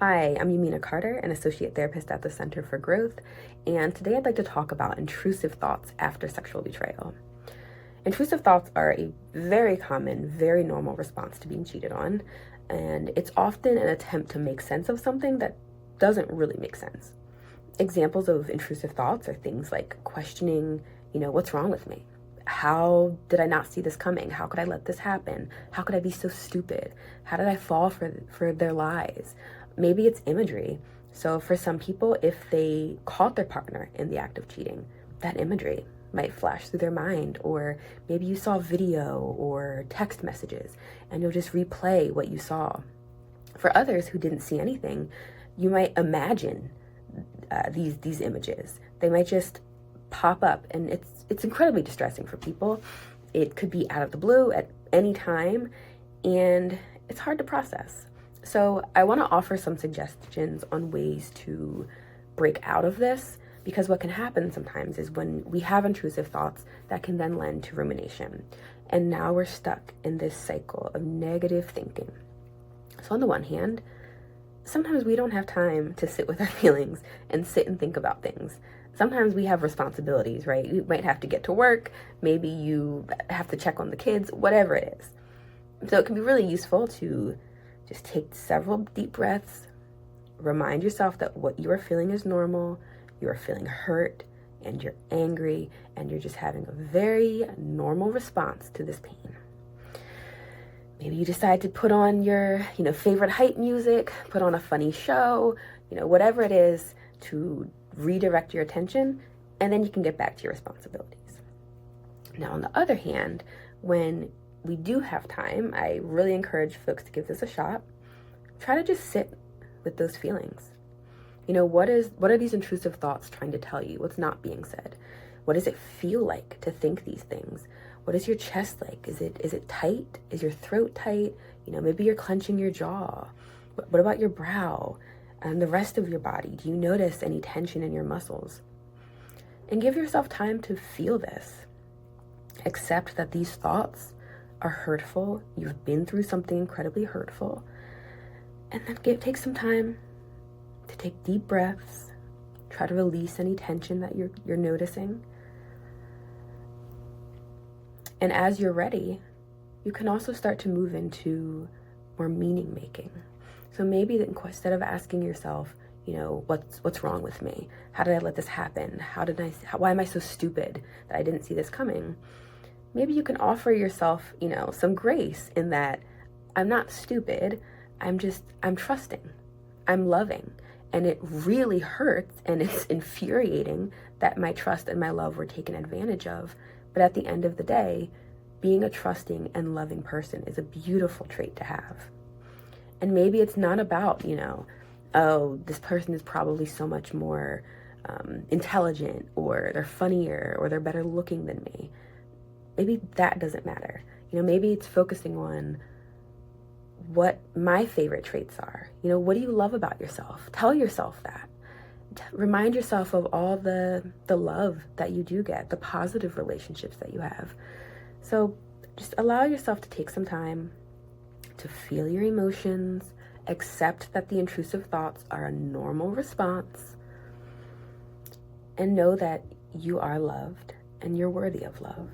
Hi, I'm Yamina Carter, an associate therapist at the Center for Growth, and today I'd like to talk about intrusive thoughts after sexual betrayal. Intrusive thoughts are a very common, very normal response to being cheated on, and it's often an attempt to make sense of something that doesn't really make sense. Examples of intrusive thoughts are things like questioning, what's wrong with me? How did I not see this coming? How could I let this happen? How could I be so stupid? How did I fall for their lies? Maybe it's imagery. So for some people, if they caught their partner in the act of cheating, that imagery might flash through their mind. Or maybe you saw video or text messages and you'll just replay what you saw. For others who didn't see anything, you might imagine these images. They might just pop up, and it's incredibly distressing for people. It could be out of the blue at any time, and it's hard to process. So I want to offer some suggestions on ways to break out of this, because what can happen sometimes is when we have intrusive thoughts, that can then lend to rumination. And now we're stuck in this cycle of negative thinking. So on the one hand, sometimes we don't have time to sit with our feelings and sit and think about things. Sometimes we have responsibilities, right? You might have to get to work. Maybe you have to check on the kids, whatever it is. So it can be really useful to just take several deep breaths, remind yourself that what you are feeling is normal. You are feeling hurt and you're angry and you're just having a very normal response to this pain. Maybe you decide to put on your, favorite hype music, put on a funny show, whatever it is to redirect your attention, and then you can get back to your responsibilities. Now, on the other hand, when we do have time, I really encourage folks to give this a shot. Try to just sit with those feelings. What are these intrusive thoughts trying to tell you? What's not being said? What does it feel like to think these things? What is your chest like? Is it tight? Is your throat tight? Maybe you're clenching your jaw. What about your brow and the rest of your body? Do you notice any tension in your muscles? And give yourself time to feel this. Accept that these thoughts are hurtful. You've been through something incredibly hurtful. And then take some time to take deep breaths. Try to release any tension that you're noticing. And as you're ready, you can also start to move into more meaning making. So maybe instead of asking yourself, what's wrong with me? How did I let this happen? Why am I so stupid that I didn't see this coming? Maybe you can offer yourself, some grace in that I'm not stupid. I'm trusting. I'm loving. And it really hurts and it's infuriating that my trust and my love were taken advantage of. But at the end of the day, being a trusting and loving person is a beautiful trait to have. And maybe it's not about, oh, this person is probably so much more intelligent, or they're funnier, or they're better looking than me. Maybe that doesn't matter. Maybe it's focusing on what my favorite traits are. What do you love about yourself? Tell yourself that. Remind yourself of all the love that you do get, the positive relationships that you have. So just allow yourself to take some time to feel your emotions, accept that the intrusive thoughts are a normal response, and know that you are loved and you're worthy of love.